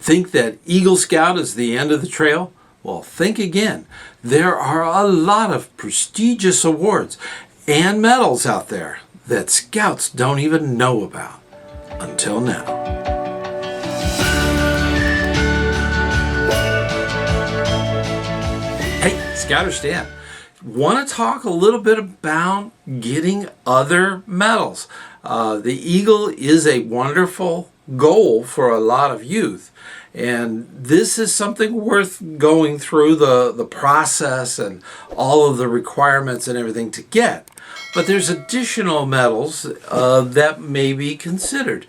Think that Eagle Scout is the end of the trail? Well, think again. There are a lot of prestigious awards and medals out there that Scouts don't even know about until now. Hey, ScouterStan, want to talk a little bit about getting other medals? The Eagle is a wonderful goal for a lot of youth, and this is something worth going through the process and all of the requirements and everything to get. But there's additional medals that may be considered.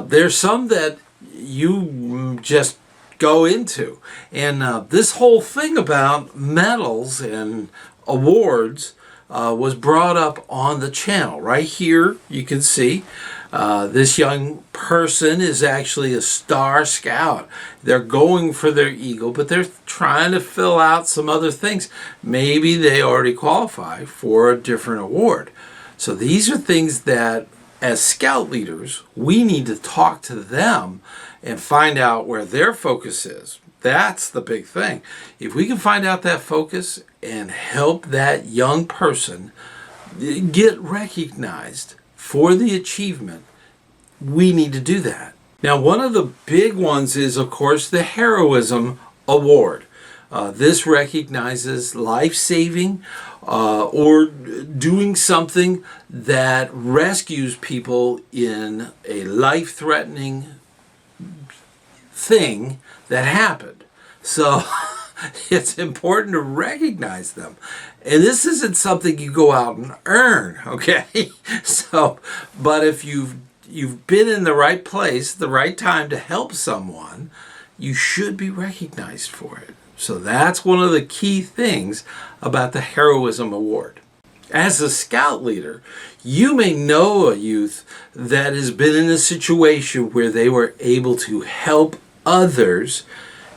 There's some that you just go into, and this whole thing about medals and awards was brought up on the channel. Right here you can see this young person is actually a Star Scout. They're going for their Eagle, but they're trying to fill out some other things. Maybe they already qualify for a different award. So these are things that as Scout leaders we need to talk to them and find out where their focus is. That's the big thing. If we can find out that focus and help that young person get recognized for the achievement, we need to do that. Now, one of the big ones is, of course, the Heroism Award. This recognizes life-saving or doing something that rescues people in a life-threatening thing that happened. So it's important to recognize them. And this isn't something you go out and earn, okay? So, but if you've been in the right place, the right time to help someone, you should be recognized for it. So that's one of the key things about the Heroism Award. As a Scout leader, you may know a youth that has been in a situation where they were able to help others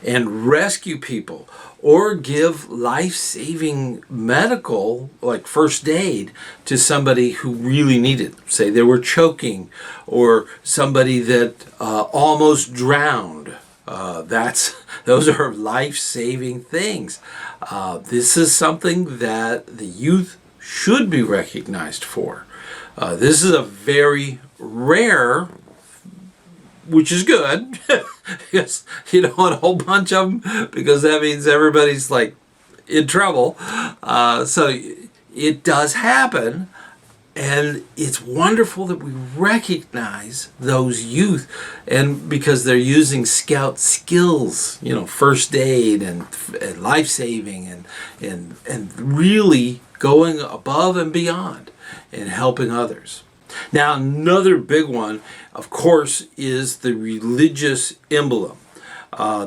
and rescue people or give life-saving medical, like first aid, to somebody who really needed it. Say they were choking or somebody that almost drowned. Those are life-saving things. This is something that the youth should be recognized for. This is a very rare, which is good, because you don't want a whole bunch of them, because that means everybody's like in trouble. So it does happen, and it's wonderful that we recognize those youth, and because they're using Scout skills, first aid and life-saving and really going above and beyond and helping others. Now, another big one, of course, is the religious emblem.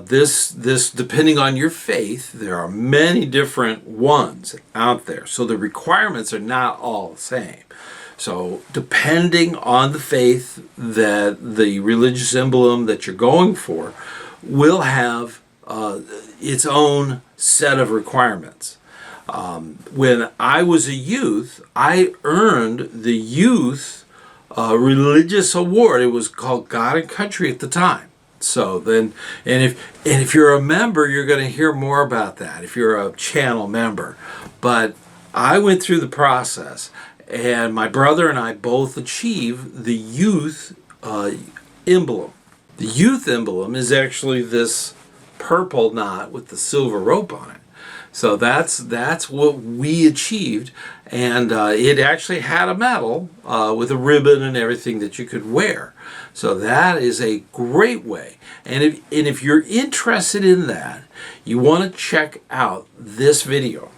This depending on your faith, there are many different ones out there. So the requirements are not all the same. So depending on the faith, that the religious emblem that you're going for will have its own set of requirements. When I was a youth, I earned the youth religious award. It was called God and Country at the time. So then, and if you're a member, you're going to hear more about that if you're a channel member. But I went through the process, and my brother and I both achieved the youth emblem. The youth emblem is actually this purple knot with the silver rope on it. So that's what we achieved, and it actually had a medal with a ribbon and everything that you could wear. So that is a great way. And if you're interested in that, you want to check out this video.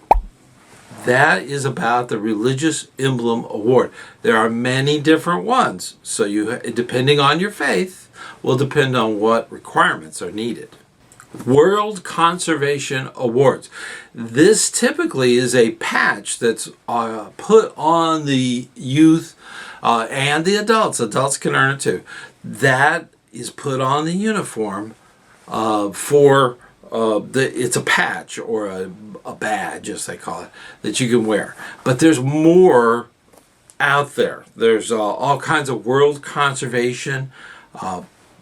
That is about the Religious Emblem Award. There are many different ones, so depending on your faith will depend on what requirements are needed. World Conservation Awards. This typically is a patch that's put on the youth and the adults. Adults can earn it too. That is put on the uniform for it's a patch or a badge, as they call it, that you can wear. But there's more out there. There's all kinds of world conservation.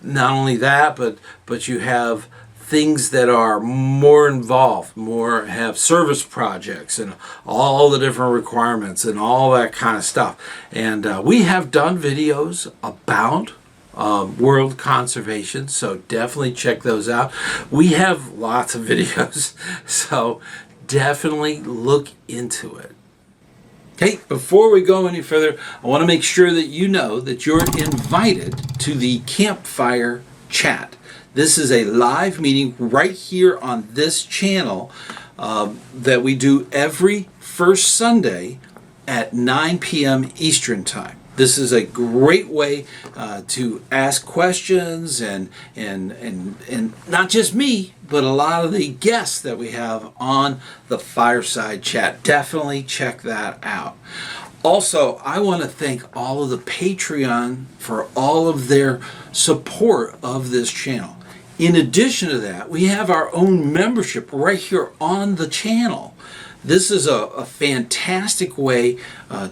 not only that, but you have things that are more involved, more have service projects and all the different requirements and all that kind of stuff. And we have done videos about world conservation, so definitely check those out. We have lots of videos, so definitely look into it. Okay, before we go any further, I want to make sure that you know that you're invited to the campfire chat. This is a live meeting right here on this channel that we do every first Sunday at 9 p.m. Eastern Time. This is a great way to ask questions and not just me, but a lot of the guests that we have on the Fireside Chat. Definitely check that out. Also, I want to thank all of the Patreon for all of their support of this channel. In addition to that, we have our own membership right here on the channel. This is a fantastic way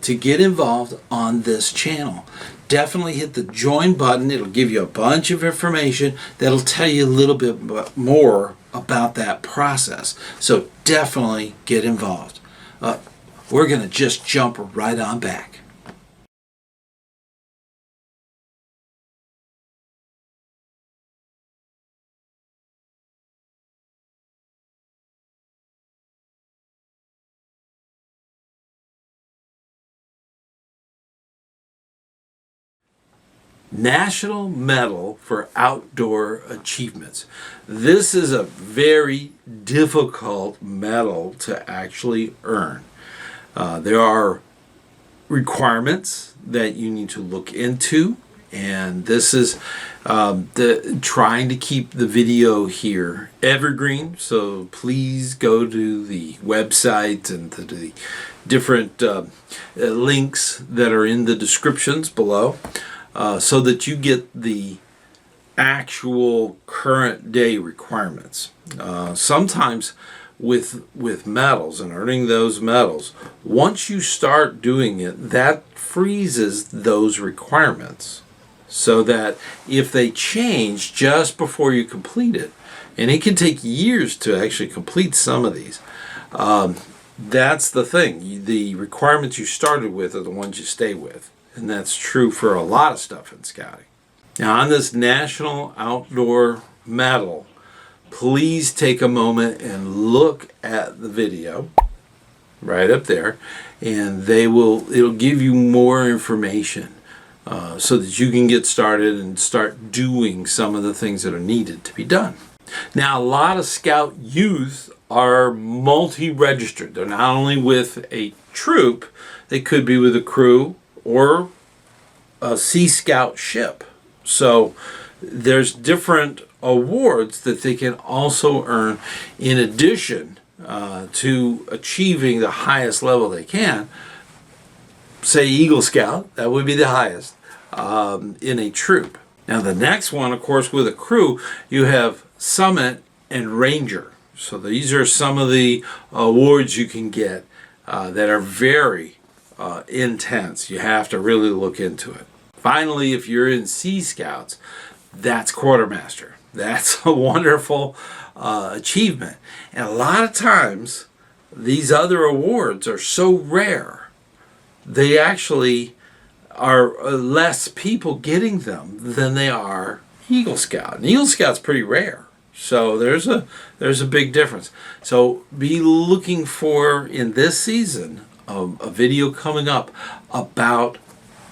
to get involved on this channel. Definitely hit the join button. It'll give you a bunch of information that'll tell you a little bit more about that process. So definitely get involved. We're going to just jump right on back. National Medal for Outdoor Achievements. This is a very difficult medal to actually earn. There are requirements that you need to look into, and this is trying to keep the video here evergreen, so please go to the website and to the different links that are in the descriptions below. So that you get the actual current day requirements. Sometimes with medals and earning those medals, once you start doing it, that freezes those requirements. So that if they change just before you complete it, and it can take years to actually complete some of these, that's the thing. The requirements you started with are the ones you stay with. And that's true for a lot of stuff in scouting. Now, on this National Outdoor Medal, please take a moment and look at the video right up there, and it'll give you more information so that you can get started and start doing some of the things that are needed to be done. Now, a lot of Scout youth are multi-registered. They're not only with a troop, they could be with a crew or a Sea Scout ship. So there's different awards that they can also earn in addition to achieving the highest level they can. Say Eagle Scout, that would be the highest in a troop. Now the next one, of course, with a crew, you have Summit and Ranger. So these are some of the awards you can get that are very intense. You have to really look into it. Finally, if you're in Sea Scouts, that's Quartermaster. That's a wonderful achievement. And a lot of times, these other awards are so rare, they actually are less people getting them than they are Eagle Scout. And Eagle Scout's pretty rare. So there's a big difference. So be looking for, in this season, a video coming up about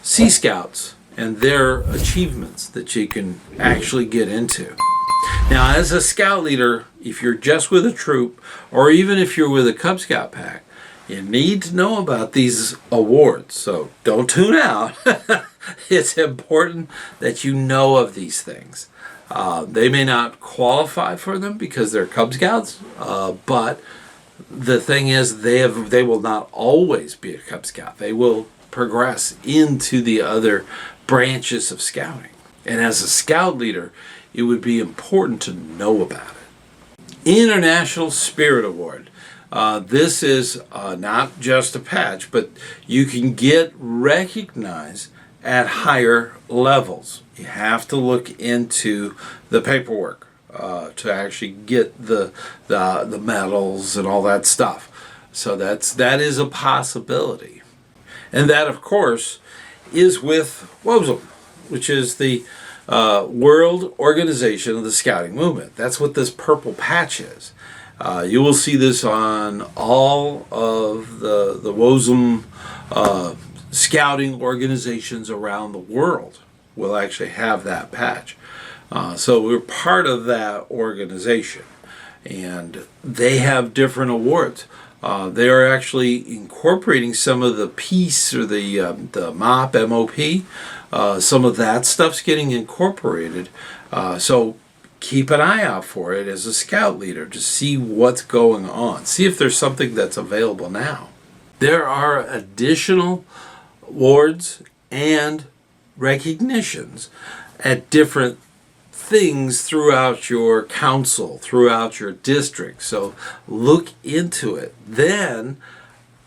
Sea Scouts and their achievements that you can actually get into. Now, as a scout leader, if you're just with a troop, or even if you're with a Cub Scout pack, you need to know about these awards. So don't tune out. It's important that you know of these things. They may not qualify for them because they're Cub Scouts, but the thing is, they will not always be a Cub Scout. They will progress into the other branches of scouting. And as a scout leader, it would be important to know about it. International Spirit Award. This is not just a patch, but you can get recognized at higher levels. You have to look into the paperwork to actually get the medals and all that stuff. So that is a possibility. And that, of course, is with WOSM, which is the World Organization of the Scouting Movement. That's what this purple patch is. You will see this on all of the WOSM scouting organizations around the world will actually have that patch. So we're part of that organization, and they have different awards. They are actually incorporating some of the peace or the MOP, MOP. Some of that stuff's getting incorporated. So keep an eye out for it as a scout leader to see what's going on. See if there's something that's available now. There are additional awards and recognitions at different things throughout your council, throughout your district. So look into it. Then,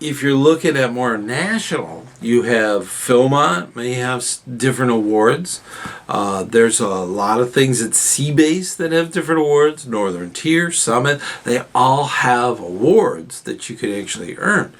if you're looking at more national, you have Philmont may have different awards. There's a lot of things at Seabase that have different awards. Northern Tier, Summit, they all have awards that you can actually earn.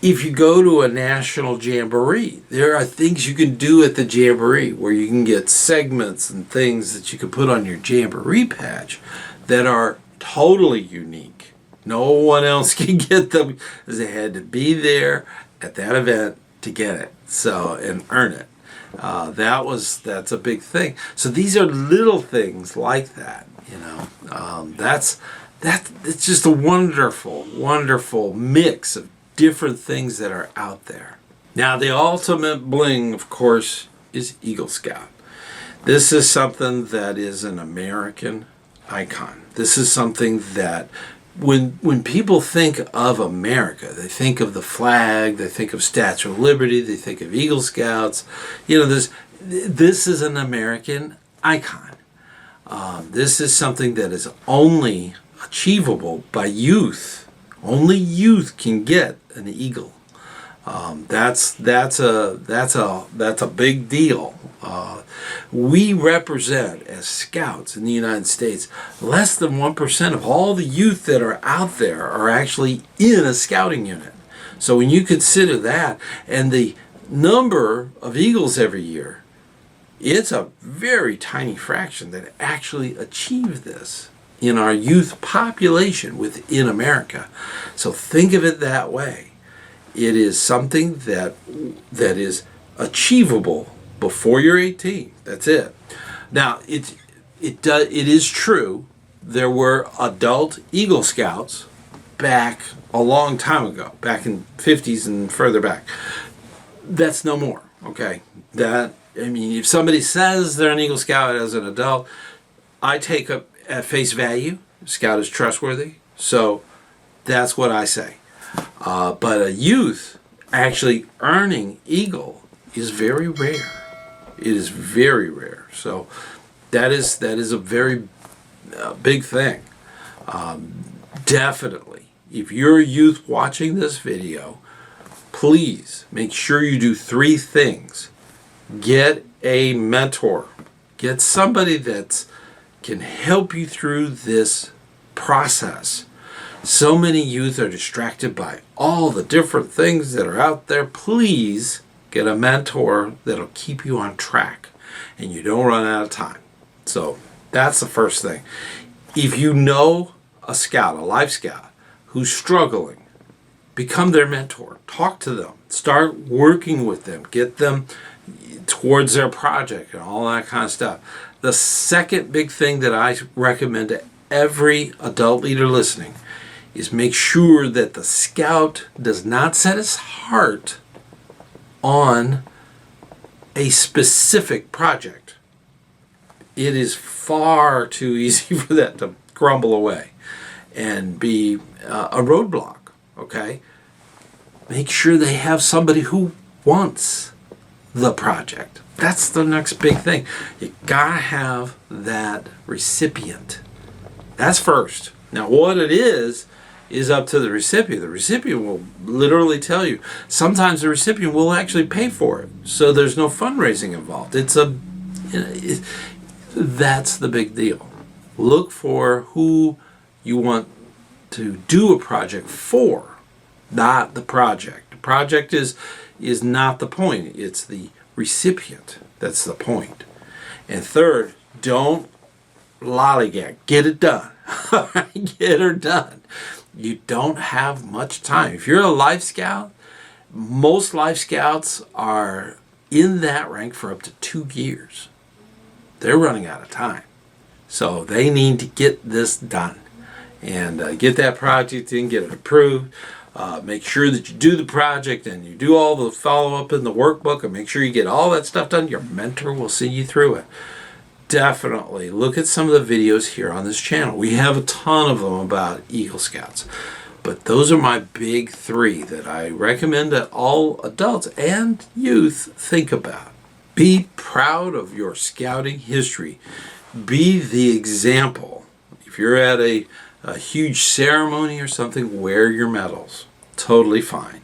If you go to a national jamboree, there are things you can do at the jamboree where you can get segments and things that you can put on your jamboree patch that are totally unique. No one else can get them because they had to be there at that event to get it, so, and earn it. That's a big thing. So these are little things like that, you know. It's just a wonderful, wonderful mix of different things that are out there. Now, the ultimate bling, of course, is Eagle Scout. This is something that is an American icon. This is something that when people think of America, they think of the flag, they think of Statue of Liberty, they think of Eagle Scouts. You know, this is an American icon. This is something that is only achievable by youth. Only youth can get an eagle. That's a big deal. We represent, as scouts in the United States, less than 1% of all the youth that are out there are actually in a scouting unit. So when you consider that and the number of eagles every year, it's a very tiny fraction that actually achieve this in our youth population within America. So think of it that way. It is something that is achievable before you're 18. That's it. Now, it is true there were adult Eagle Scouts back a long time ago, back in 50s and further back. That's no more, okay? If somebody says they're an Eagle Scout as an adult, I take up at face value, Scout is trustworthy, so that's what I say. But a youth actually earning Eagle is very rare. It is very rare. So that is a very big thing. Definitely, if you're a youth watching this video, please make sure you do 3 things. Get a mentor. Get somebody that can help you through this process. So many youth are distracted by all the different things that are out there. Please get a mentor that'll keep you on track and you don't run out of time. So that's the first thing. If you know a scout, a life scout, who's struggling, become their mentor. Talk to them. Start working with them. Get them towards their project and all that kind of stuff. The second big thing that I recommend to every adult leader listening is make sure that the scout does not set his heart on a specific project. It is far too easy for that to crumble away and be a roadblock, okay? Make sure they have somebody who wants the project. That's the next big thing. You gotta have that recipient. That's first. Now what it is is up to the recipient. The recipient will literally tell you. Sometimes the recipient will actually pay for it, so there's no fundraising involved. That's the big deal. Look for who you want to do a project for, not the project. The project is not the point. It's the recipient that's the point. And third, don't lollygag. Get it done. Get her done. You don't have much time. If you're a Life Scout, most Life Scouts are in that rank for up to 2 years. They're running out of time. So they need to get this done and get that project in, get it approved. Make sure that you do the project and you do all the follow-up in the workbook, and make sure you get all that stuff done. Your mentor will see you through it. Definitely look at some of the videos here on this channel. We have a ton of them about Eagle Scouts. But those are my big 3 that I recommend that all adults and youth think about. Be proud of your scouting history. Be the example. If you're at a huge ceremony or something, wear your medals. Totally fine.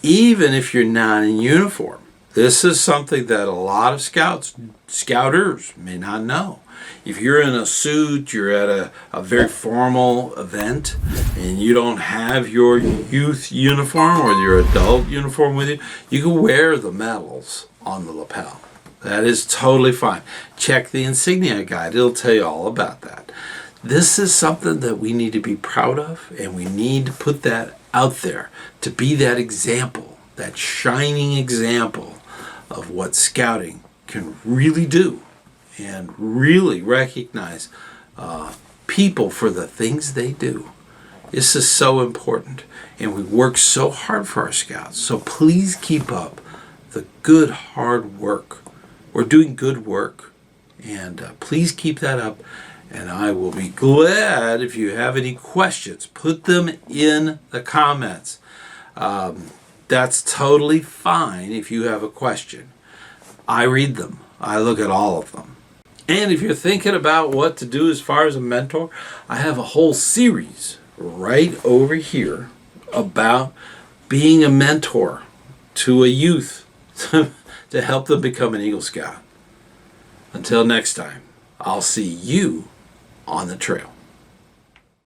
Even if you're not in uniform. This is something that a lot of scouters may not know. If you're in a suit, you're at a very formal event, and you don't have your youth uniform or your adult uniform with you, you can wear the medals on the lapel. That is totally fine. Check the insignia guide. It'll tell you all about that. This is something that we need to be proud of, and we need to put that out there to be that example, that shining example of what scouting can really do, and really recognize people for the things they do. This is so important, and we work so hard for our scouts. So please keep up the good, hard work. We're doing good work, and please keep that up. And I will be glad if you have any questions. Put them in the comments. That's totally fine if you have a question. I read them. I look at all of them. And if you're thinking about what to do as far as a mentor, I have a whole series right over here about being a mentor to a youth to help them become an Eagle Scout. Until next time, I'll see you on the trail.